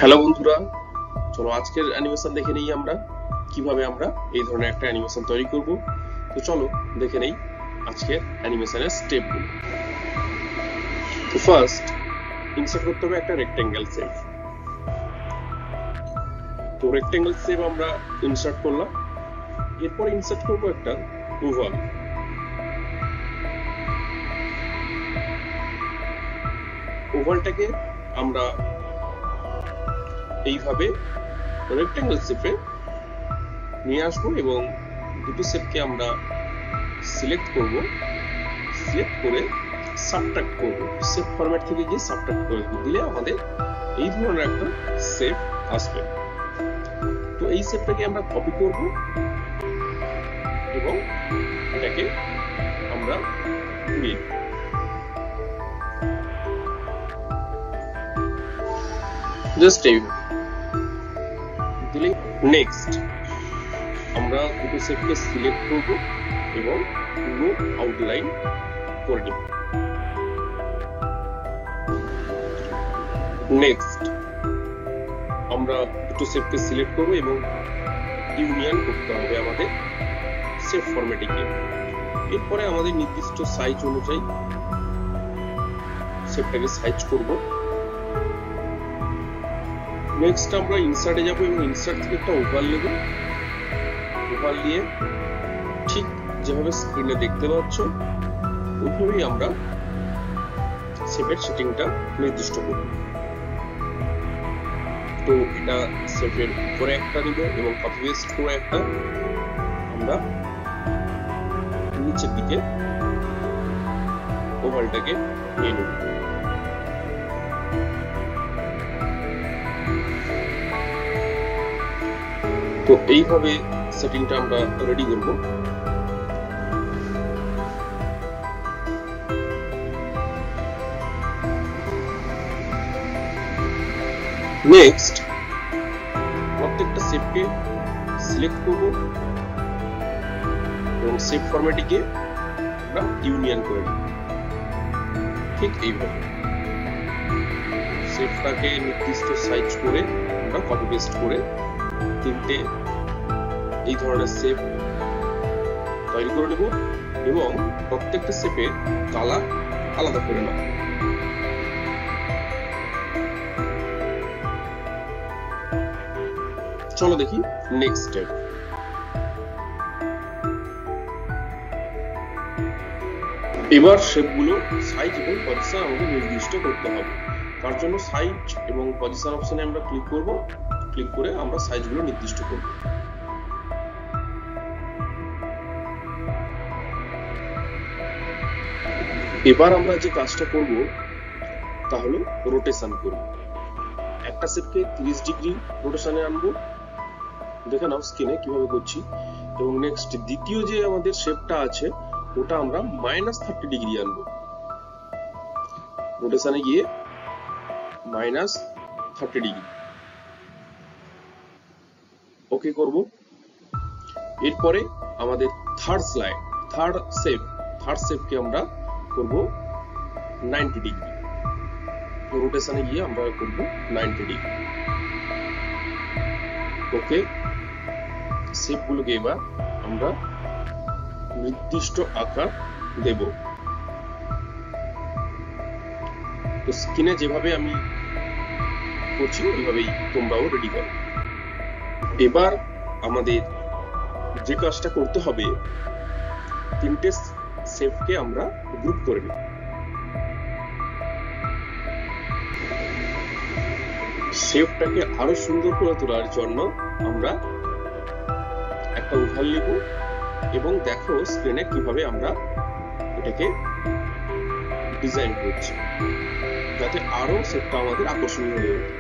Hello বন্ধুরা, চলো আজকের অ্যানিমেশন দেখে নেই আমরা কিভাবে আমরা এই ধরনের একটা অ্যানিমেশন তৈরি করব। তো চলো দেখে নেই আজকের অ্যানিমেশনের স্টেপগুলো। তো ফার্স্ট ইনসার্ট করতে হবে একটা রেক্টেঙ্গেল শেপ। তো রেক্টেঙ্গেল শেপ আমরা ইনসার্ট করলাম। এরপর ইনসার্ট করব একটা ওভাল। ওভালটাকে আমরা এইভাবে রেক্টেঙ্গেল শেপে নিয়ে আসবো এবং দুটো শেপকে আমরা সিলেক্ট করব। সিলেক্ট করে সাবট্রাক্ট করব, শেপ ফরম্যাট থেকে গিয়ে সাবট্রাক্ট করে দিলে আমাদের এই ধরনের একটা শেপ আসবে। তো এই শেপটাকে আমরা কপি করব এবং এটাকে আমরা ঘুরিয়ে দেব। জাস্ট এইভাবে দিলে নেক্সট আমরা দুটো শেপকে সিলেক্ট করব এবং পুরো আউটলাইন করে নেব। নেক্সট আমরা দুটো শেপকে সিলেক্ট করব এবং ইউনিয়ন করতে হবে আমাদের শেপ ফরম্যাটে গিয়ে। এরপরে আমাদের নির্দিষ্ট সাইজ অনুযায়ী শেপটাকে সাইজ করব। নেক্সট আমরা ইনসার্টে যাব এবং ইনসার্ট থেকে একটা ওভাল নেব। ওভাল নিয়ে ঠিক যেভাবে স্ক্রিনে দেখতে পাচ্ছ ওইভাবেই আমরা শেপের সেটিংটা নির্দিষ্ট করব। তো এটা শেপের উপরে একটা নিব এবং কপি পেস্ট করে একটা আমরা নিচের দিকে ওভালটাকে নিয়ে নেব। তো এইভাবে সেটিংটা আমরা রেডি করব। নেক্সট প্রত্যেকটা শেপকে সিলেক্ট করব এবং শেপ ফরম্যাটে গিয়ে আমরা ইউনিয়ন করে নেব। ঠিক এইভাবে শেপটাকে নির্দিষ্ট সাইজ করে আমরা কপি পেস্ট করে তিনটে এই ধরনের শেপ তৈরি করে নেব এবং প্রত্যেকটা শেপের কালার আলাদা করে নেব। চলো দেখি নেক্সট স্টেপ। এবার শেপগুলো সাইজ এবং পজিশন আমাদের নির্দিষ্ট করতে হবে। তার জন্য সাইজ এবং পজিশন অপশনে আমরা ক্লিক করব। ক্লিক করে আমরা সাইজগুলো নির্দিষ্ট করব। এবার আমরা যে কাজটা করব তা হলো রোটেশন করব। একটা শেপকে 30 ডিগ্রি রোটেশনে আনবো, দেখে নাও স্ক্রিনে কিভাবে করছি। এবং নেক্সট দ্বিতীয় যে আমাদের শেপটা আছে ওটা আমরা -30 ডিগ্রি আনবো। রোটেশনে গিয়ে -30 ডিগ্রি ওকে করব। এরপরে আমাদের থার্ড শেপকে আমরা করব 90 ডিগ্রি। রোটেশনে গিয়ে আমরা করব 90 ডিগ্রি। ওকে, শেপগুলোকে এবার আমরা নির্দিষ্ট আকার দেব। তো স্ক্রিনে যেভাবে আমি করছি ওইভাবেই তোমরাও রেডি করো। এবার আমাদের যে কাজটা করতে হবে, তিনটে শেপকে আমরা গ্রুপ করে নেব। শেপটাকে আরো সুন্দর করে তোলার জন্য আমরা একটা ওভাল নিব এবং দেখো স্ক্রিনে কিভাবে আমরা এটাকে ডিজাইন করছি যাতে আরো শেপটা আমাদের আকর্ষণীয় হয়ে ওঠে।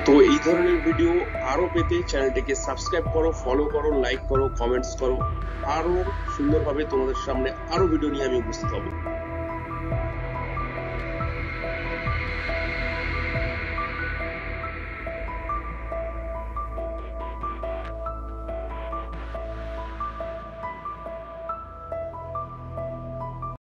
তো এই ধরনের ভিডিও আরো পেতে চ্যানেলটিকে সাবস্ক্রাইব করো, ফলো করো, লাইক করো, কমেন্টস করো। আরো সুন্দরভাবে তোমাদের সামনে আরো ভিডিও নিয়ে আমি উপস্থিত হব।